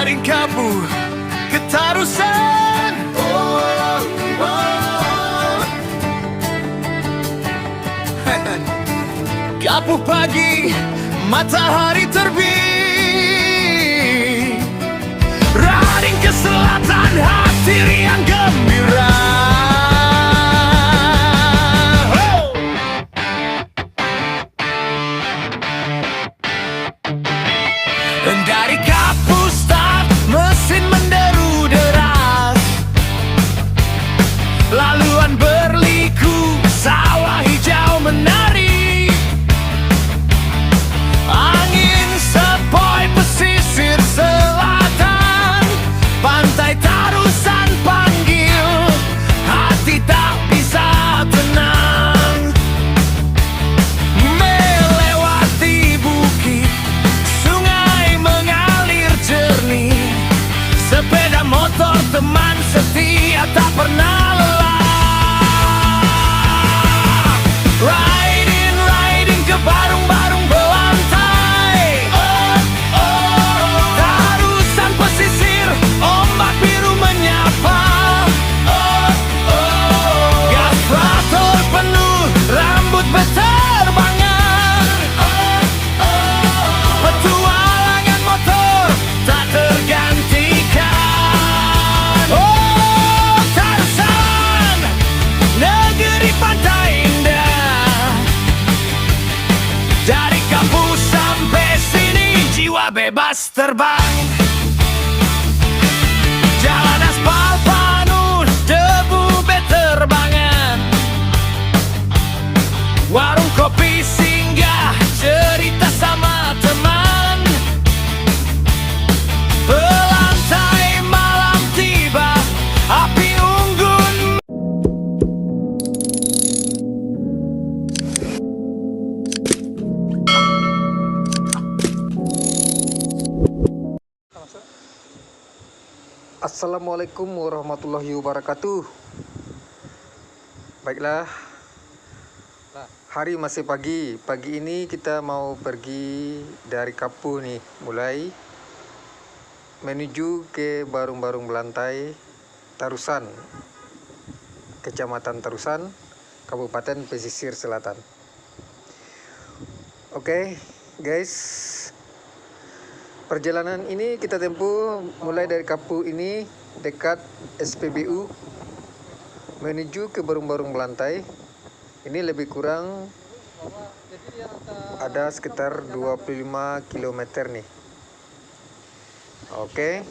Raring Kapu Ketarusan. Kapu pagi, matahari terbit. Raring ke selatan, hati riang gembira. Dari Kapu start, mesin menderu deras. Laluan berliku, sawah hijau menari. Angin sepoi pesisir selatan, pantai Tarusan panggil, hati tak bisa tenang. Melewati bukit, sungai mengalir jernih. Sepeda motor teman setia tak pernah lelah. Riding ke barung-barung belantai. Tarusan pesisir, ombak biru menyapa. Gas traktor penuh, rambut berterbangan. Petualangan motor tak tergantikan. Oh, Tarusan, negeri pantai indah. Dari Kapu sampai sini, jiwa bebas terbang. Jalan aspal penuh debu beterbangan. Warung kopi singgah, cerita sama teman. Belantai malam tiba, api unggun. Assalamualaikum warahmatullahi wabarakatuh. Baiklah, hari masih pagi. Pagi ini kita mau pergi dari Kapu nih, mulai menuju ke barung-barung belantai Tarusan, Kecamatan Tarusan, Kabupaten Pesisir Selatan. Oke, guys. Perjalanan ini kita tempuh mulai dari Kapu ini dekat SPBU menuju ke barung-barung belantai. Ini lebih kurang ada sekitar 25 km nih. Oke.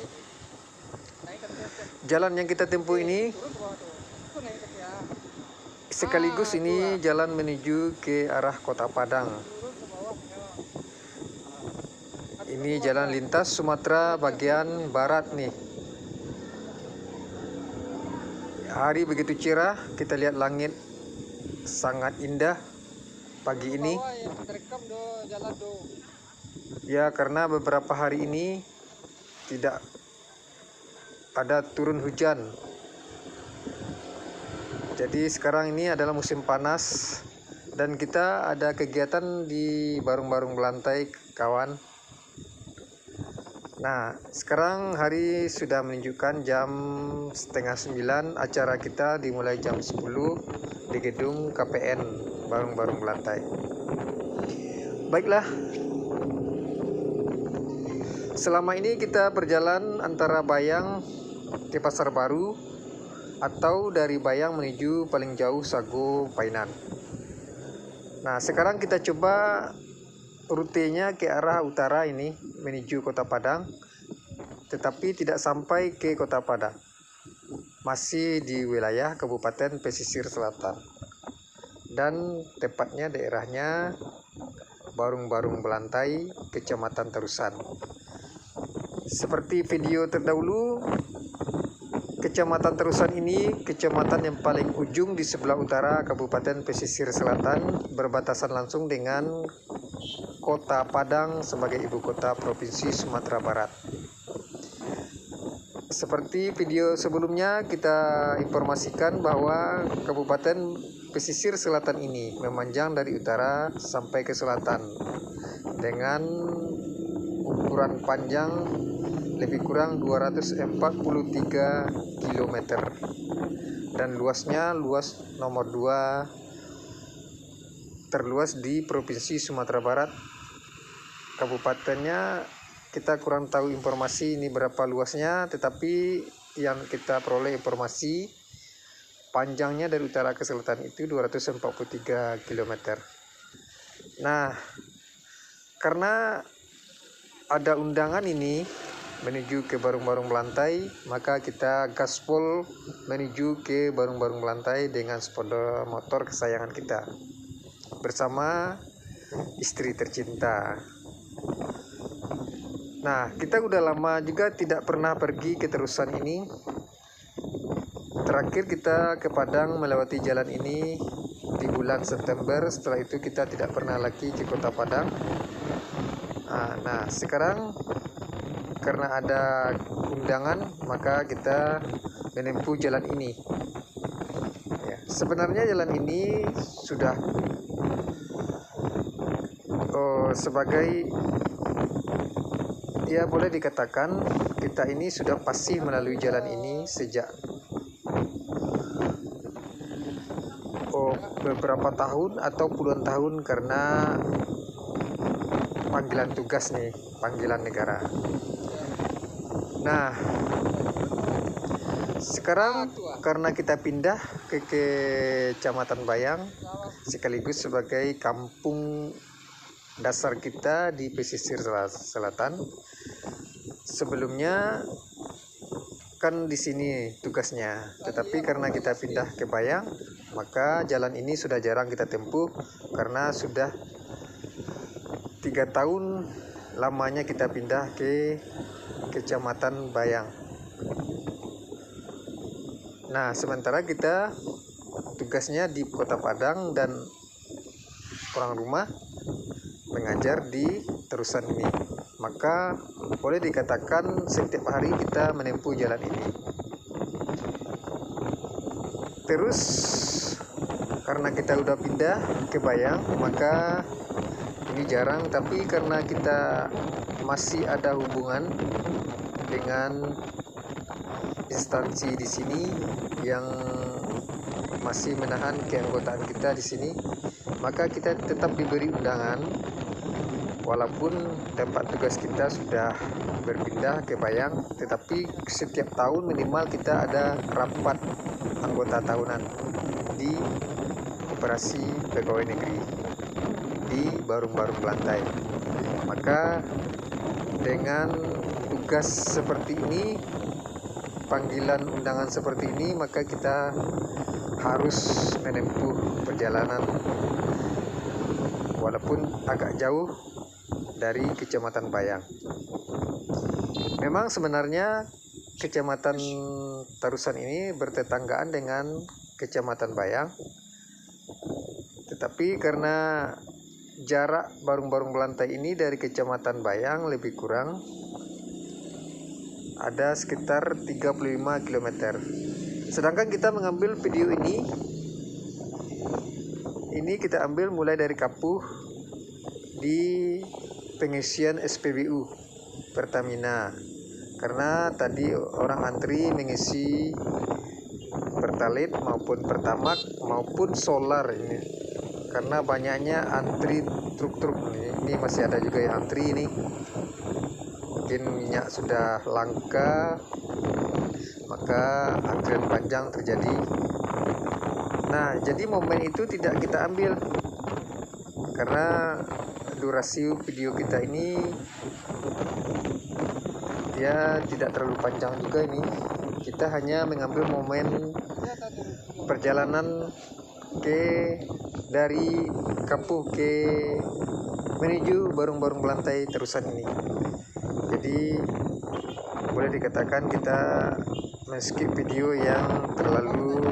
Jalan yang kita tempuh ini sekaligus ini jalan menuju ke arah Kota Padang. Ini jalan lintas Sumatera bagian barat nih. Hari begitu cerah, kita lihat langit sangat indah pagi ini. Ya, karena beberapa hari ini tidak ada turun hujan. Jadi sekarang ini adalah musim panas dan kita ada kegiatan di barung-barung belantai, kawan. Nah, sekarang hari sudah menunjukkan jam 8:30. Acara kita dimulai jam 10 di gedung KPN barung-barung belantai. Baiklah, selama ini kita berjalan antara Bayang ke Pasar Baru atau dari Bayang menuju paling jauh Sago Painan. Nah, sekarang kita coba rutenya ke arah utara ini menuju Kota Padang, tetapi tidak sampai ke Kota Padang, masih di wilayah Kabupaten Pesisir Selatan dan tepatnya daerahnya barung-barung belantai Kecamatan Tarusan. Seperti video terdahulu, Kecamatan Tarusan ini kecamatan yang paling ujung di sebelah utara Kabupaten Pesisir Selatan, berbatasan langsung dengan Kota Padang sebagai ibu kota Provinsi Sumatera Barat. Seperti video sebelumnya, kita informasikan bahwa Kabupaten Pesisir Selatan ini memanjang dari utara sampai ke selatan dengan ukuran panjang lebih kurang 243 km dan luasnya luas nomor 2 terluas di Provinsi Sumatera Barat. Kabupatennya kita kurang tahu informasi ini berapa luasnya, tetapi yang kita peroleh informasi panjangnya dari utara ke selatan itu 243 km. Nah, karena ada undangan ini menuju ke Barung-Barung Belantai, maka kita gaspol menuju ke Barung-Barung Belantai dengan sepeda motor kesayangan kita bersama istri tercinta. Nah, kita udah lama juga tidak pernah pergi ke terusan ini. Terakhir kita ke Padang melewati jalan ini di bulan September. Setelah itu kita tidak pernah lagi ke kota Padang. Nah, sekarang karena ada undangan, maka kita menempuh jalan ini. Ya, sebenarnya jalan ini sudah sebagai, ya boleh dikatakan kita ini sudah pasti melalui jalan ini sejak beberapa tahun atau puluhan tahun, karena panggilan tugas nih, panggilan negara. Nah, sekarang karena kita pindah ke Kecamatan Bayang sekaligus sebagai kampung dasar kita di pesisir selatan. Sebelumnya kan di sini tugasnya, tetapi karena kita pindah ke Bayang, maka jalan ini sudah jarang kita tempuh karena sudah 3 tahun lamanya kita pindah ke Kecamatan Bayang. Nah, sementara kita tugasnya di Kota Padang dan orang rumah mengajar di terusan ini, maka boleh dikatakan setiap hari kita menempuh jalan ini. Terus karena kita udah pindah ke Bayang, maka ini jarang, tapi karena kita masih ada hubungan dengan instansi di sini yang masih menahan keanggotaan kita di sini, maka kita tetap diberi undangan walaupun tempat tugas kita sudah berpindah ke Bayang, tetapi setiap tahun minimal kita ada rapat anggota tahunan di Koperasi Pegawai Negeri di Barung-Barung Belantai. Maka dengan tugas seperti ini, panggilan undangan seperti ini, maka kita harus menempuh perjalanan walaupun agak jauh dari Kecamatan Bayang. Memang sebenarnya Kecamatan Tarusan ini bertetanggaan dengan Kecamatan Bayang, tetapi karena jarak Barung-Barung Belantai ini dari Kecamatan Bayang lebih kurang ada sekitar 35 km. Sedangkan kita mengambil video ini kita ambil mulai dari Kapuh di pengisian SPBU Pertamina, karena tadi orang antri mengisi Pertalite maupun Pertamax maupun solar ini, karena banyaknya antri truk-truk ini masih ada juga yang antri ini, mungkin minyak sudah langka maka antrian panjang terjadi. Nah, jadi momen itu tidak kita ambil karena durasi video kita ini ya tidak terlalu panjang juga ini. Kita hanya mengambil momen perjalanan dari Kapuh menuju Barung-Barung Belantai terusan ini. Jadi boleh dikatakan kita men-skip video yang terlalu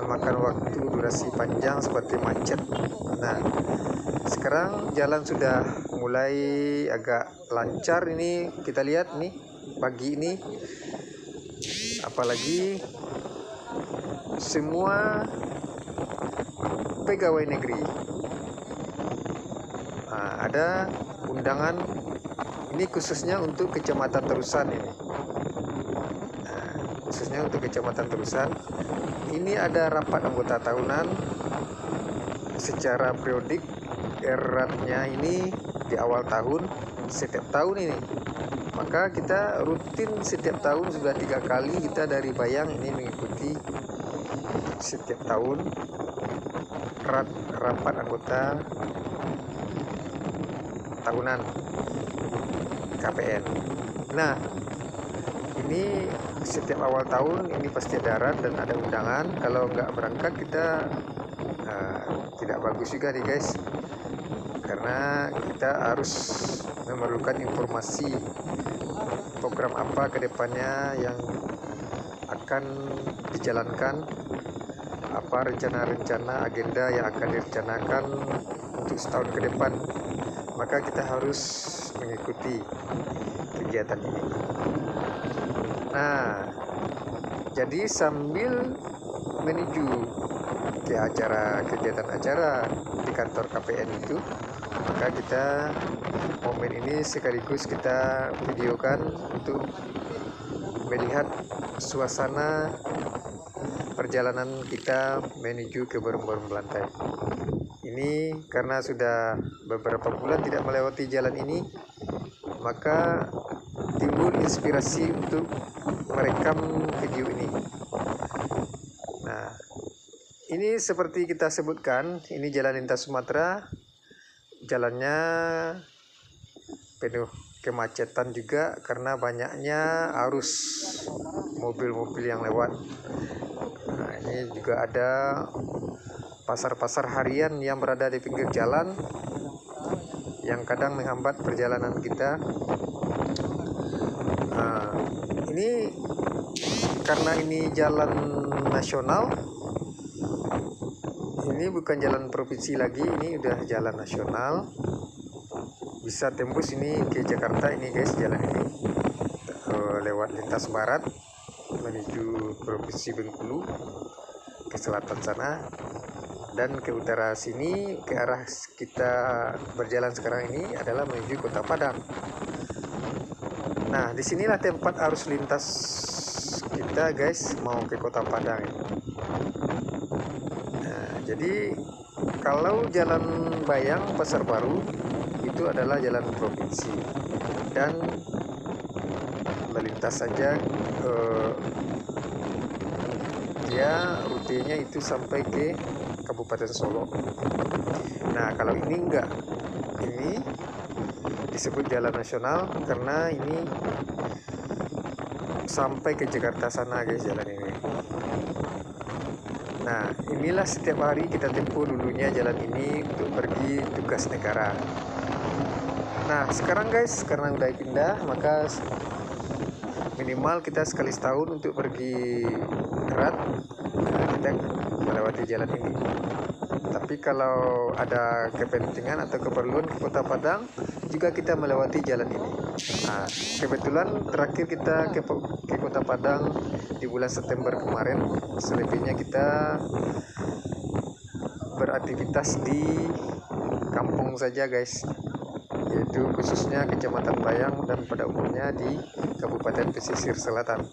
memakan waktu durasi panjang seperti macet. Nah, sekarang jalan sudah mulai agak lancar ini, kita lihat nih pagi ini, apalagi semua pegawai negeri. Nah, ada undangan Ini khususnya untuk Kecamatan Terusan ini. Nah, khususnya untuk Kecamatan Terusan. Ini ada rapat anggota tahunan secara periodik. Eratnya ini di awal tahun setiap tahun ini. Maka kita rutin setiap tahun sudah 3 kali kita dari Bayang ini mengikuti setiap tahun rapat anggota tahunan KPN. Nah, ini setiap awal tahun ini pasti ada erat dan ada undangan. Kalau nggak berangkat kita tidak bagus juga nih guys, karena kita harus memerlukan informasi program apa ke depannya yang akan dijalankan, apa rencana-rencana agenda yang akan direncanakan untuk setahun ke depan. Maka kita harus mengikuti kegiatan ini. Nah, jadi sambil menuju ke kegiatan acara di kantor KPN itu, maka kita momen ini sekaligus kita videokan untuk melihat suasana perjalanan kita menuju ke Burung-Burung Belantai. Ini karena sudah beberapa bulan tidak melewati jalan ini, maka timbul inspirasi untuk merekam video ini. Nah, ini seperti kita sebutkan, ini jalan lintas Sumatera. Jalannya penuh kemacetan juga karena banyaknya arus mobil-mobil yang lewat. Nah, ini juga ada pasar-pasar harian yang berada di pinggir jalan yang kadang menghambat perjalanan kita. Nah, ini karena ini jalan nasional, ini bukan jalan provinsi lagi, ini udah jalan nasional. Bisa tembus ini ke Jakarta ini guys, jalan ini lewat lintas barat menuju provinsi Bengkulu ke selatan sana, dan ke utara sini ke arah kita berjalan sekarang ini adalah menuju Kota Padang. Nah, disinilah tempat arus lintas kita guys mau ke Kota Padang ini. Nah, jadi kalau jalan Bayang Pasar Baru itu adalah jalan provinsi dan melintas saja, dia rutenya itu sampai ke Kabupaten Solo. Nah, kalau ini enggak, ini disebut jalan nasional karena ini sampai ke Jakarta sana guys jalan ini. Nah, inilah setiap hari kita tempuh dulunya jalan ini untuk pergi tugas negara. Nah, sekarang guys, karena udah pindah, maka minimal kita sekali setahun untuk pergi erat, kita melewati jalan ini. Tapi kalau ada kepentingan atau keperluan ke Kota Padang, juga kita melewati jalan ini. Nah, kebetulan terakhir kita ke Kota Padang di bulan September kemarin. Selebihnya kita beraktivitas di kampung saja guys, yaitu khususnya Kecamatan Bayang dan pada umumnya di Kabupaten Pesisir Selatan.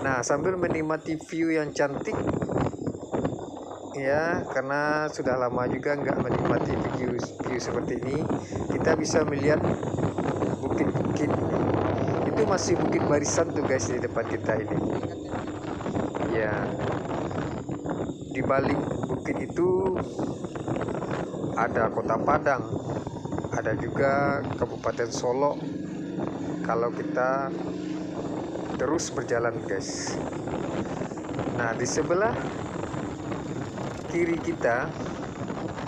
Nah, sambil menikmati view yang cantik ya, karena sudah lama juga nggak menikmati view seperti ini, kita bisa melihat bukit-bukit. Itu masih Bukit Barisan tuh guys di depan kita ini ya. Di balik bukit itu ada Kota Padang, ada juga Kabupaten Solo kalau kita terus berjalan guys. Nah, di sebelah kiri kita,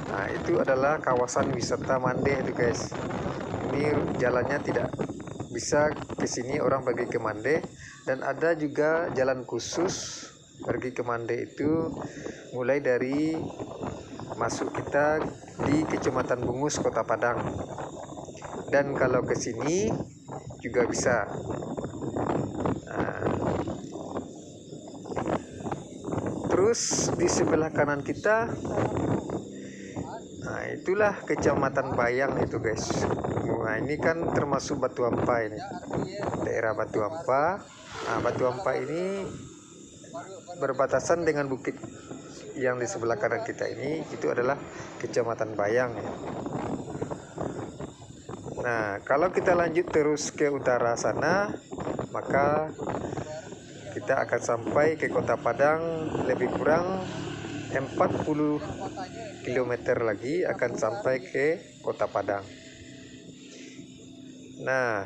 nah itu adalah kawasan wisata Mandeh itu guys. Ini jalannya tidak bisa ke sini orang pergi ke Mandeh, dan ada juga jalan khusus pergi ke Mandeh itu mulai dari masuk kita di Kecamatan Bungus Kota Padang, dan kalau ke sini juga bisa. Nah, terus di sebelah kanan kita Nah, itulah Kecamatan Bayang itu guys. Nah, ini kan termasuk Batu Ampah ini, daerah Batu Ampah. Nah, Batu Ampah ini berbatasan dengan bukit yang di sebelah kanan kita ini, itu adalah Kecamatan Bayang ya. Nah, kalau kita lanjut terus ke utara sana, maka kita akan sampai ke Kota Padang, lebih kurang 40 km lagi akan sampai ke Kota Padang. Nah,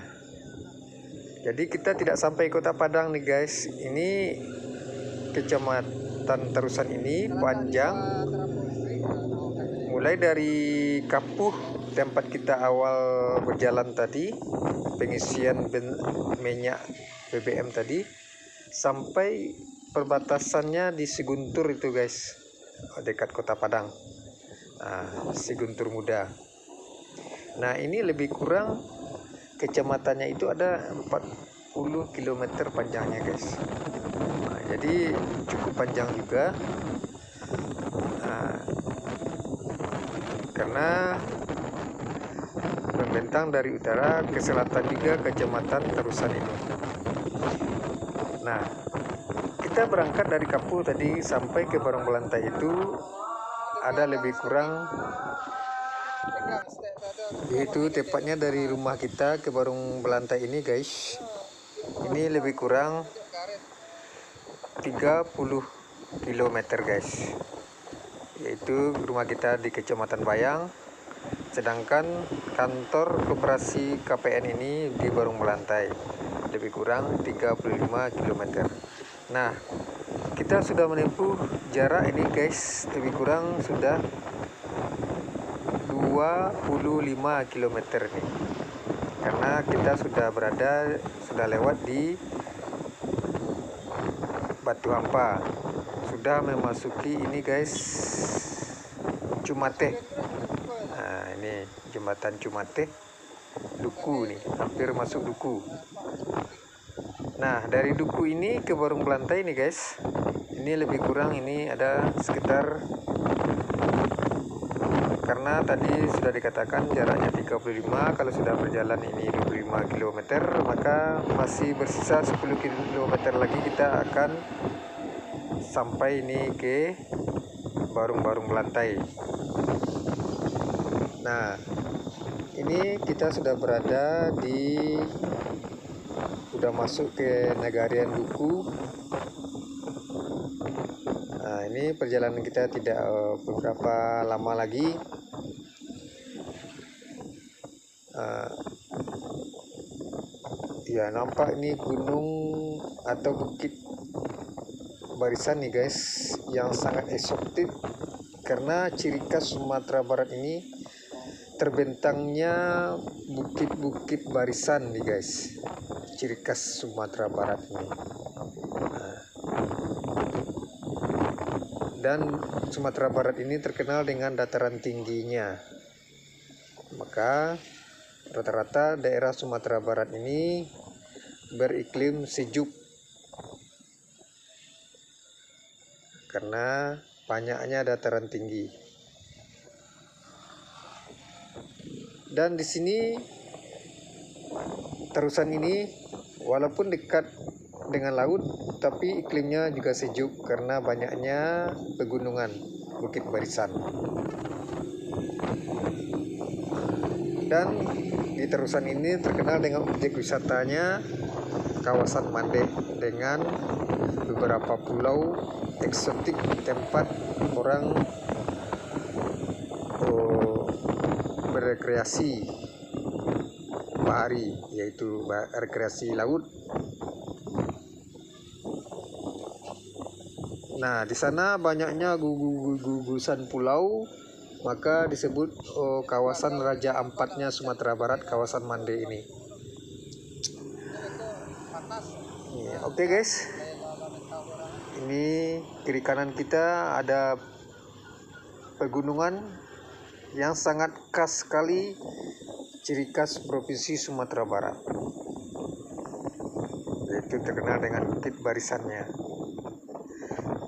jadi kita tidak sampai Kota Padang nih guys. Ini Kecamatan Terusan ini panjang, mulai dari Kapuh tempat kita awal berjalan tadi, pengisian minyak BBM tadi, sampai perbatasannya di Siguntur itu guys, dekat Kota Padang. Nah, Siguntur Muda. Nah, ini lebih kurang kecamatannya itu ada 40 km panjangnya guys. Nah, jadi cukup panjang juga. Nah, karena membentang dari utara ke selatan juga Kecamatan Terusan ini. Nah, kita berangkat dari Kapuh tadi sampai ke Barong Belantai itu ada lebih kurang, yaitu tepatnya dari rumah kita ke Barong Belantai ini guys, ini lebih kurang 30 km guys, yaitu rumah kita di Kecamatan Bayang, sedangkan kantor koperasi KPN ini di Barong Belantai, lebih kurang 35 km. Nah, kita sudah menempuh jarak ini guys, lebih kurang sudah 25 km nih, karena kita sudah lewat di Batu Ampah, sudah memasuki ini guys, Cumate. Nah, ini jembatan Cumate, Duku nih, hampir masuk Duku. Nah, dari Duku ini ke Barong Belantai nih guys, ini lebih kurang ini ada sekitar, karena tadi sudah dikatakan jaraknya 35, kalau sudah berjalan ini 25 km, maka masih bersisa 10 km lagi kita akan sampai ini ke Barong Belantai. Nah, ini kita sudah berada di, udah masuk ke Nagarian Duku. Nah, ini perjalanan kita tidak beberapa lama lagi. Ya, nampak ini gunung atau bukit barisan nih guys, yang sangat eksotik, karena ciri khas Sumatera Barat ini terbentangnya bukit-bukit barisan nih guys, ciri khas Sumatera Barat ini. Nah, dan Sumatera Barat ini terkenal dengan dataran tingginya, maka rata-rata daerah Sumatera Barat ini beriklim sejuk karena banyaknya dataran tinggi. Dan di sini Terusan ini walaupun dekat dengan laut, tapi iklimnya juga sejuk karena banyaknya pegunungan, bukit barisan. Dan di Terusan ini terkenal dengan objek wisatanya kawasan Mande, dengan beberapa pulau eksotik tempat orang berekreasi bahari, yaitu rekreasi laut. Nah, di sana banyaknya gugusan pulau, maka disebut kawasan Raja Ampatnya Sumatera Barat, kawasan Mande ini. Oke guys, ini kiri kanan kita ada pegunungan yang sangat khas sekali, ciri khas Provinsi Sumatera Barat, yaitu terkenal dengan bukit barisannya.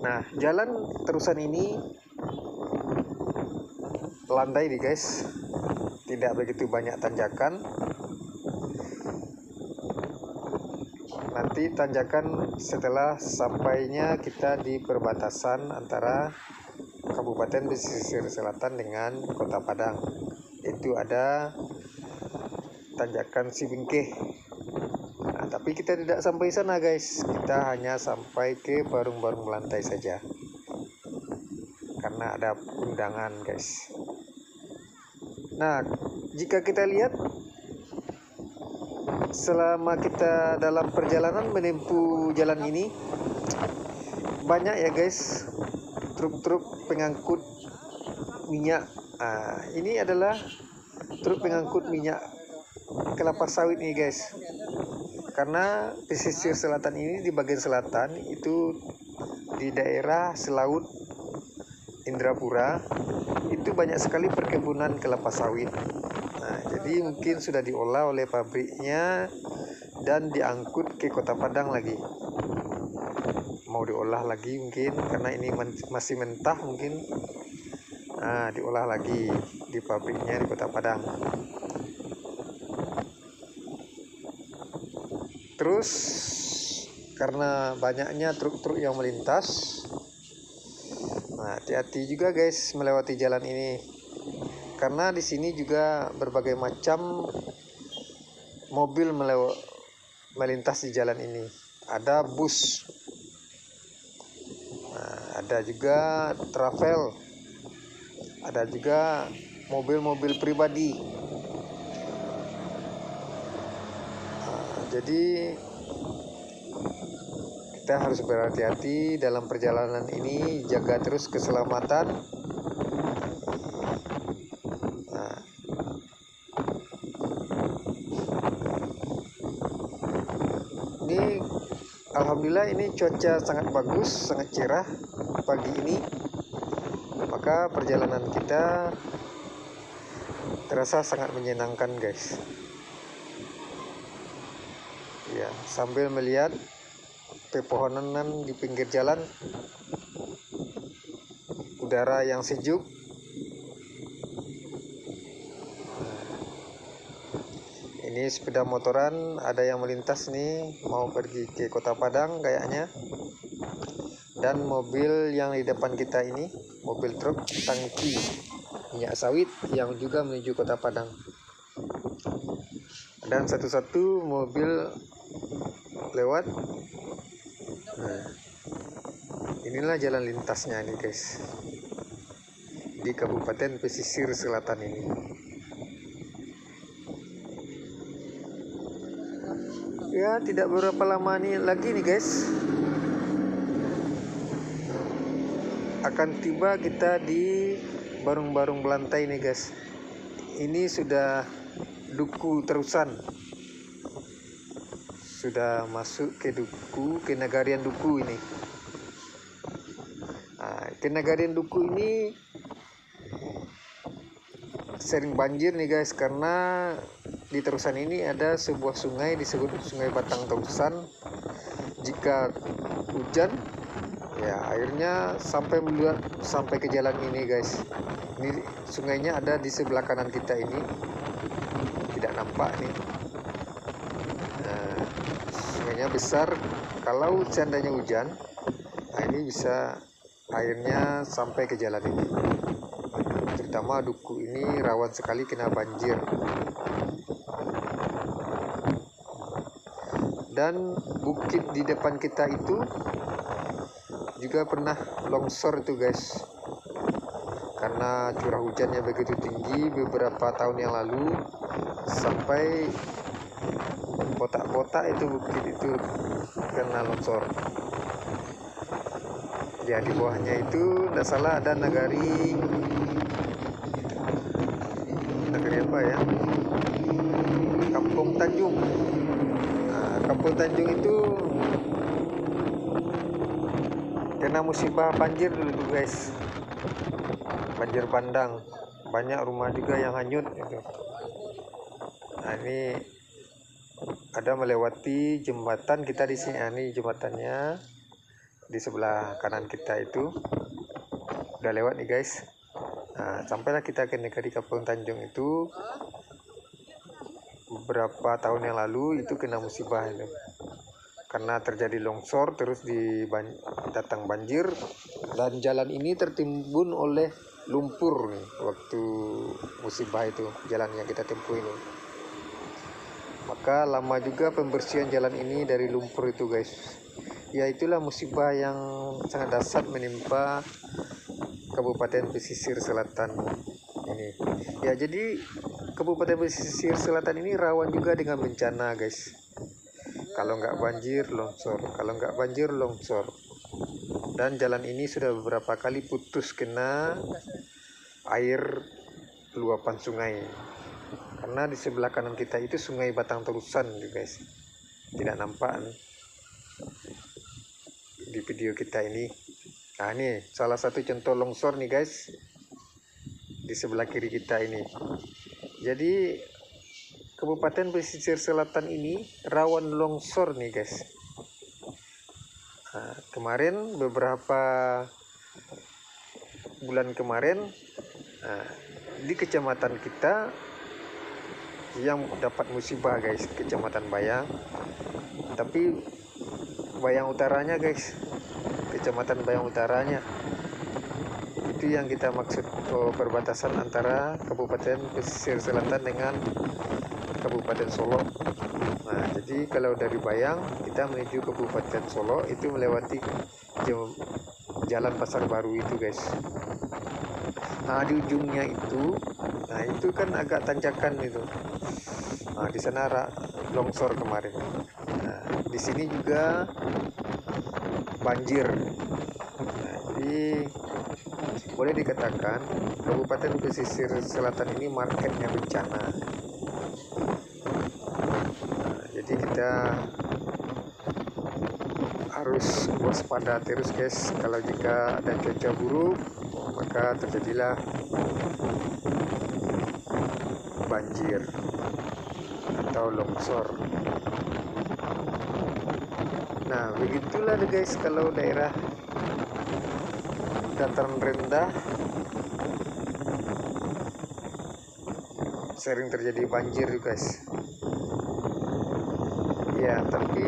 Nah, jalan Terusan ini landai nih guys, tidak begitu banyak tanjakan. Nanti tanjakan setelah sampainya kita di perbatasan antara Kabupaten Pesisir Selatan dengan Kota Padang. Itu ada tanjakan Sibingkeh. Nah, tapi kita tidak sampai sana guys, kita hanya sampai ke Barung-Barung Melantai saja karena ada undangan guys. Nah, jika kita lihat selama kita dalam perjalanan menempuh jalan ini, banyak ya guys truk-truk pengangkut minyak. Nah, ini adalah truk pengangkut minyak kelapa sawit nih guys, karena pesisir selatan ini di bagian selatan itu di daerah Selaut Indrapura itu banyak sekali perkebunan kelapa sawit. Nah, jadi mungkin sudah diolah oleh pabriknya dan diangkut ke Kota Padang lagi. Mau diolah lagi mungkin karena ini masih mentah mungkin. Nah, diolah lagi di pabriknya di Kota Padang. Terus karena banyaknya truk-truk yang melintas, nah hati-hati juga guys melewati jalan ini. Karena di sini juga berbagai macam mobil melintas di jalan ini. Ada bus, nah, ada juga travel, ada juga mobil-mobil pribadi. Nah, jadi kita harus berhati-hati dalam perjalanan ini, jaga terus keselamatan. Ini alhamdulillah ini cuaca sangat bagus, sangat cerah pagi ini, maka perjalanan kita terasa sangat menyenangkan guys ya, sambil melihat pepohonan di pinggir jalan, udara yang sejuk. Ini sepeda motoran, ada yang melintas nih mau pergi ke Kota Padang kayaknya. Dan mobil yang di depan kita ini, mobil truk tangki minyak sawit yang juga menuju Kota Padang. Dan satu-satu mobil lewat. Nah, inilah jalan lintasnya nih guys, di Kabupaten Pesisir Selatan ini. Ya, tidak berapa lama lagi nih guys, akan tiba kita di Barung-Barung Melantai nih guys. Ini sudah Duku Terusan, sudah masuk ke Duku, ke Nagarian Duku ini. Nah, ke Nagarian Duku ini sering banjir nih guys, karena di Terusan ini ada sebuah sungai disebut Sungai Batang Terusan. Jika hujan ya airnya sampai meluap sampai ke jalan ini guys. Ini sungainya ada di sebelah kanan kita ini, tidak nampak nih. Nah, sungainya besar, kalau seandainya hujan, nah ini bisa airnya sampai ke jalan ini. Terutama Duku ini rawan sekali kena banjir. Dan bukit di depan kita itu juga pernah longsor itu guys, karena curah hujannya begitu tinggi beberapa tahun yang lalu, sampai botak-botak itu bukit itu kena longsor. Ya, di bawahnya itu tidak salah ada nagari apa ya, Kampung Tanjung. Kampung Tanjung itu kena musibah banjir dulu tuh guys, banjir bandang, banyak rumah juga yang hanyut gitu. Nah, ini ada melewati jembatan kita di sini. Nah, ini jembatannya di sebelah kanan kita itu udah lewat nih guys. Nah, sampailah kita ke negeri Kampung Tanjung itu beberapa tahun yang lalu, itu kena musibah itu. Karena terjadi longsor, terus datang banjir, dan jalan ini tertimbun oleh lumpur nih waktu musibah itu, jalan yang kita tempuh ini. Maka lama juga pembersihan jalan ini dari lumpur itu guys. Ya itulah musibah yang sangat dahsyat menimpa Kabupaten Pesisir Selatan ini. Ya jadi Kabupaten Pesisir Selatan ini rawan juga dengan bencana guys. Kalau nggak banjir longsor, kalau nggak banjir longsor. Dan jalan ini sudah beberapa kali putus kena air luapan sungai. Karena di sebelah kanan kita itu sungai Batang Terusan guys. Tidak nampak di video kita ini. Nah ini salah satu contoh longsor nih guys, di sebelah kiri kita ini. Jadi Kabupaten Pesisir Selatan ini rawan longsor nih guys. Nah, kemarin beberapa bulan kemarin di kecamatan kita yang dapat musibah guys, kecamatan Bayang, tapi Bayang Utaranya guys, kecamatan Bayang Utaranya itu yang kita maksud, perbatasan antara Kabupaten Pesisir Selatan dengan Kabupaten Solo. Nah jadi kalau dari Bayang kita menuju Kabupaten Solo itu melewati jalan Pasar Baru itu guys. Nah di ujungnya itu, nah itu kan agak tanjakan itu. Nah di sana longsor kemarin. Nah di sini juga banjir. Nah, jadi boleh dikatakan Kabupaten Pesisir Selatan ini marketnya bencana. Nah, jadi kita harus waspada terus guys. Kalau jika ada cuaca buruk, maka terjadilah banjir atau longsor. Nah begitulah guys, kalau daerah dataran rendah sering terjadi banjir guys. Ya tapi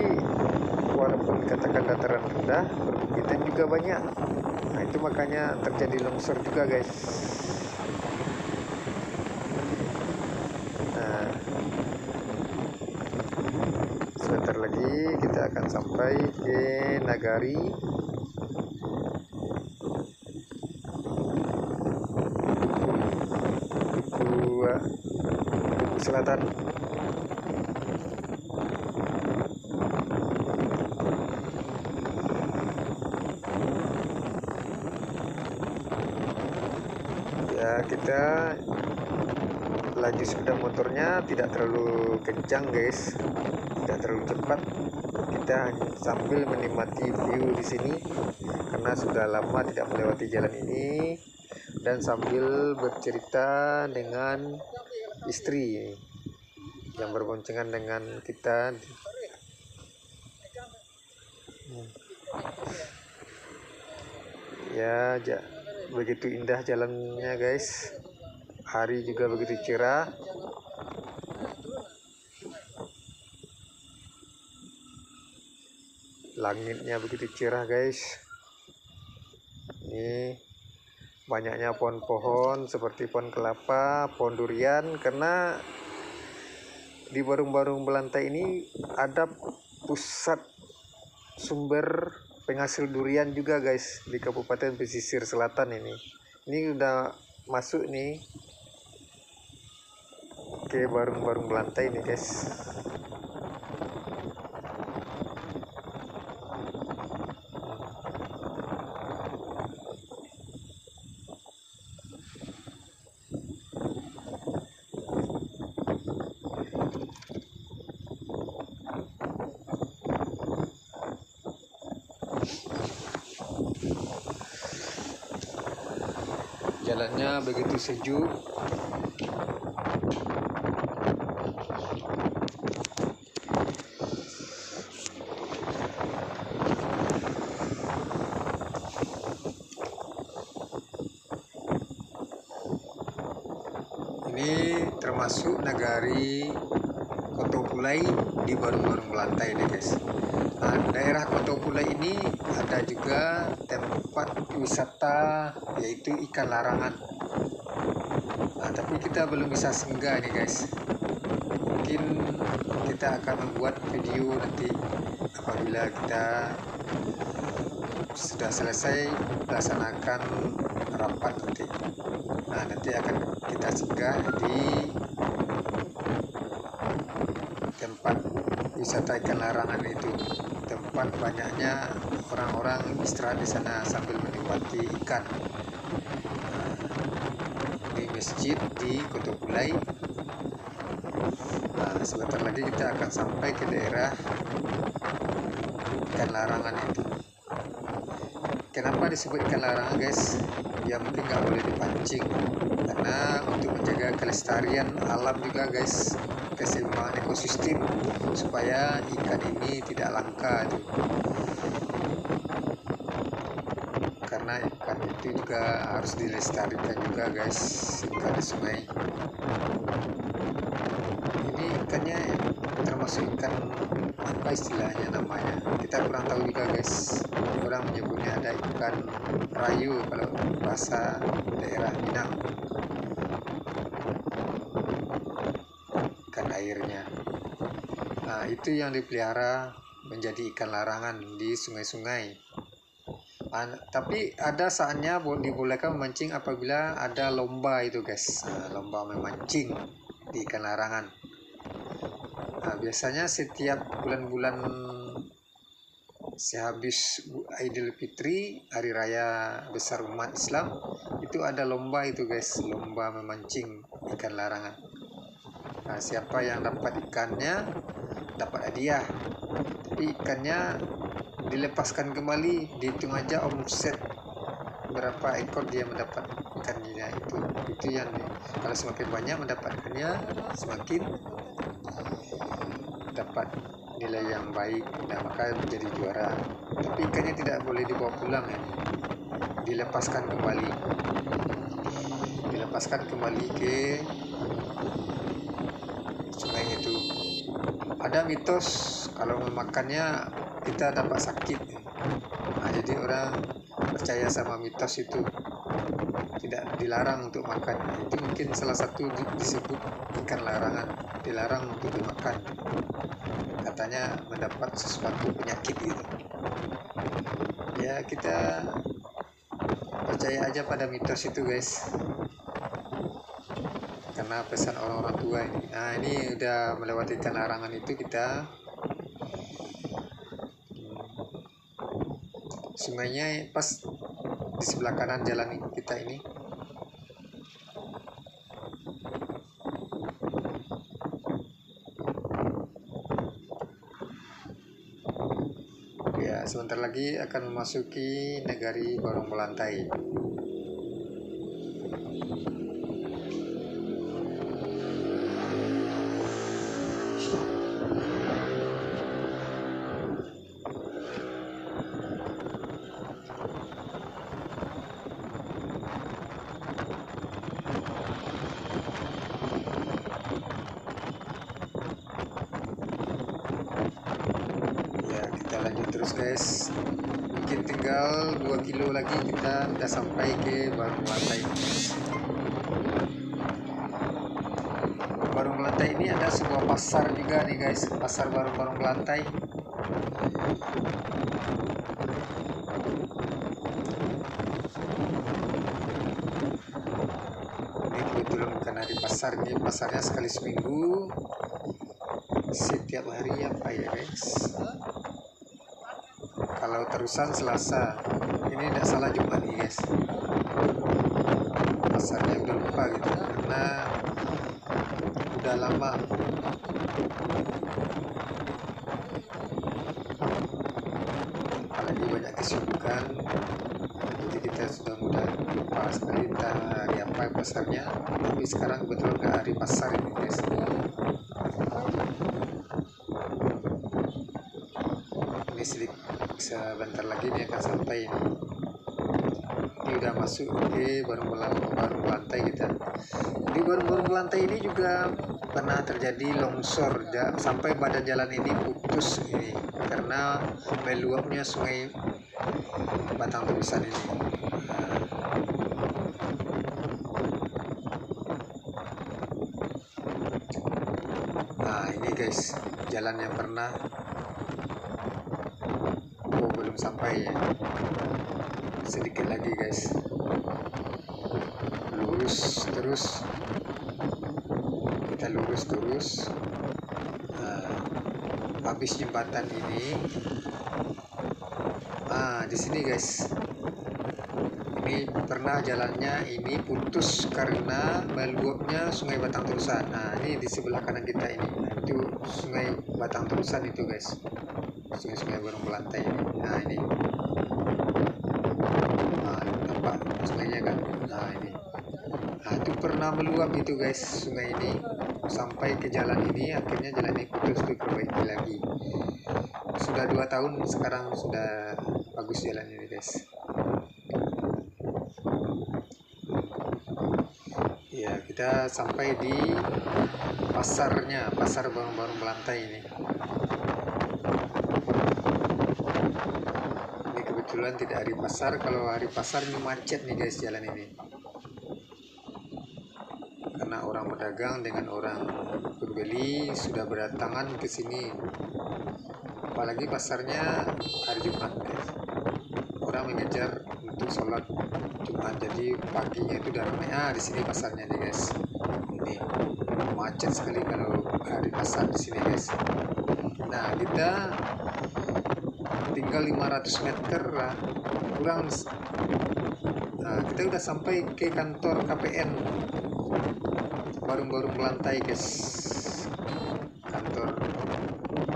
walaupun dikatakan dataran rendah, perbukitan juga banyak. Nah itu makanya terjadi longsor juga guys. Nah sebentar lagi kita akan sampai ke Nagari Selatan. Ya kita laju sepeda motornya tidak terlalu kencang guys, tidak terlalu cepat. Kita sambil menikmati view di sini karena sudah lama tidak melewati jalan ini, dan sambil bercerita dengan istri yang berboncengan dengan kita. Ya begitu indah jalannya guys. Hari juga begitu cerah. Langitnya begitu cerah guys. Ini banyaknya pohon-pohon seperti pohon kelapa, pohon durian, karena di Barung-Barung Belantai ini ada pusat sumber penghasil durian juga guys di Kabupaten Pesisir Selatan ini. Ini udah masuk nih ke Barung-Barung Belantai nih guys. Jalannya begitu sejuk. termasuk nagari Kotopulai di Barung-Barung Belantai nih guys. Nah, daerah Kotopulai ini ada juga tempat wisata yaitu ikan larangan. Nah, tapi kita belum bisa singgah nih guys. Mungkin kita akan membuat video nanti apabila kita sudah selesai melaksanakan rapat nanti. Nah, nanti akan kita singgah di tempat wisata ikan larangan itu, tempat banyaknya orang-orang istirahat di sana sambil menikmati ikan. Di masjid di Kotopulai. Nah, sebentar lagi kita akan sampai ke daerah ikan larangan itu. Kenapa disebut ikan larangan guys? Ya mungkin nggak boleh dipancing karena untuk menjaga kelestarian alam juga guys, keseimbangan ekosistem supaya ikan ini tidak langka itu. Karena ikan itu juga harus dilestarikan juga guys, ikan di sungai. Ini ikannya termasuk ikan apa istilahnya namanya, kita kurang tahu juga guys. Orang menyebutnya ada ikan rayu kalau bahasa daerah Minang, ikan airnya. Nah, itu yang dipelihara menjadi ikan larangan di sungai-sungai. Tapi ada saatnya dibolehkan memancing apabila ada lomba itu guys. Nah, lomba memancing di ikan larangan. Nah, biasanya setiap bulan-bulan sehabis Idul Fitri, hari raya besar umat Islam, itu ada lomba itu guys, lomba memancing ikan larangan. Nah, siapa yang dapat ikannya dapat hadiah, tapi ikannya dilepaskan kembali, dihitung aja omset berapa ekor dia mendapat ikannya itu yang kalau semakin banyak mendapatkannya semakin dapat nilai yang baik. Nah, maka menjadi juara. Tapi ikannya tidak boleh dibawa pulang ya, dilepaskan kembali ke sungai itu. Ada mitos kalau memakannya kita dapat sakit. Nah, jadi orang percaya sama mitos itu, tidak dilarang untuk makan. Itu mungkin salah satu disebut ikan larangan, dilarang untuk dimakan, katanya mendapat sesuatu penyakit gitu. Ya kita percaya aja pada mitos itu guys, karena pesan orang-orang tua ini. Nah, ini udah melewati ikan larangan itu, kita sungainya pas di sebelah kanan jalan kita ini. Ya, sebentar lagi akan memasuki nagari Barung Belantai. Lanjut terus guys, mungkin tinggal 2 kilo lagi kita udah sampai ke Barung Belantai. Barung Belantai ini ada sebuah pasar juga nih guys, pasar Barung Belantai. Ini kebetulan bukan hari pasar, ini pasarnya sekali seminggu, setiap hari apa ya guys, kalau terusan Selasa, ini tidak salah Jumat nih guys. Pasarnya udah lupa gitu karena udah lama. Apalagi banyak kesibukan, jadi kita sudah mudah lupa sekali hari apa pasarnya. Tapi sekarang kebetulan udah hari pasar ini guys. Ini sedikit sebentar lagi dia akan sampai. Ini udah masuk ke Barung Belantai kita. Di warung-warung lantai ini juga pernah terjadi longsor sampai badan jalan ini putus ini karena meluapnya sungai Batang Turusan ini. Nah ini guys, jalan yang pernah belum sampai ya, sedikit lagi guys, lurus terus, kita lurus terus. Habis jembatan ini, di sini guys, ini pernah jalannya ini putus karena meluapnya sungai Batang Turusan. Nah ini di sebelah kanan kita ini, itu sungai Batang Turusan itu guys, sungai Warung Belantai ini. Nah ini, nampak sungainya kan. Nah ini, itu pernah meluap itu guys, sungai ini sampai ke jalan ini, akhirnya jalan ini putus, diperbaiki lagi. Sudah 2 tahun sekarang, sudah bagus jalan ini guys. Ya, kita sampai di pasarnya, pasar Warung Belantai ini. Ini kebetulan tidak hari pasar. Kalau hari pasar ini macet nih guys jalan ini, karena orang pedagang dengan orang pembeli sudah berdatangan ke sini. Apalagi pasarnya hari Jumat guys, orang mengejar untuk sholat Jumat, jadi paginya itu udah ramai. Di sini pasarnya nih guys, ini macet sekali kalau hari pasar di sini guys. Nah kita tinggal 500 meter lah kurang. Kita udah sampai ke kantor KPN Warung Belantai guys, kantor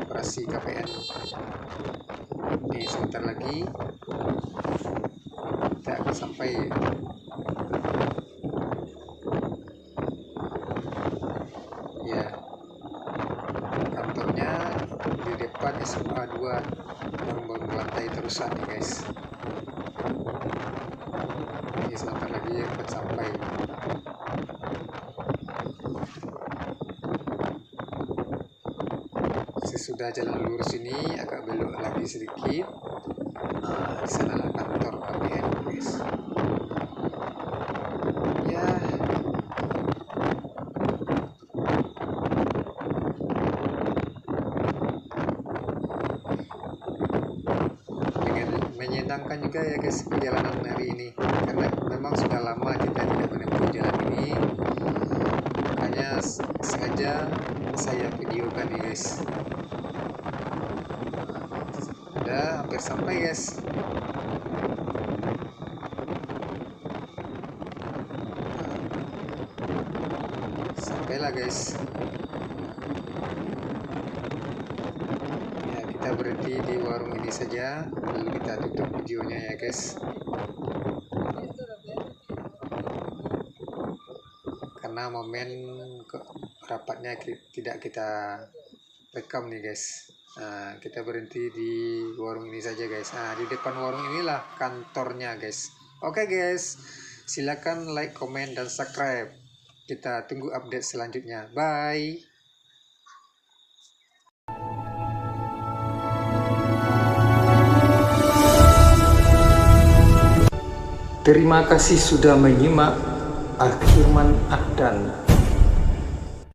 operasi KPN. Ini sebentar lagi kita akan sampai. Ya, kantornya di depan SMA 2 Warung Belantai Terusan nih guys. Ini sebentar lagi akan sampai. Sesudah jalan lurus ini agak belok lagi sedikit. Di sana lah kantor KPN guys. Ya, menyenangkan juga ya guys perjalanan hari ini, karena memang sudah lama kita tidak menempuh jalan ini, makanya sengaja saya videokan nih guys. Udah hampir sampai guys. Sampailah guys. Ya, kita berhenti di warung ini saja, lalu kita tutup videonya ya guys, karena momen rapatnya tidak kita rekam nih guys. Kita berhenti di warung ini saja guys. Di depan warung inilah kantornya guys. Oke guys, silakan like, komen, dan subscribe. Kita tunggu update selanjutnya. Bye. Terima kasih sudah menyimak. Akhirman Ahdan.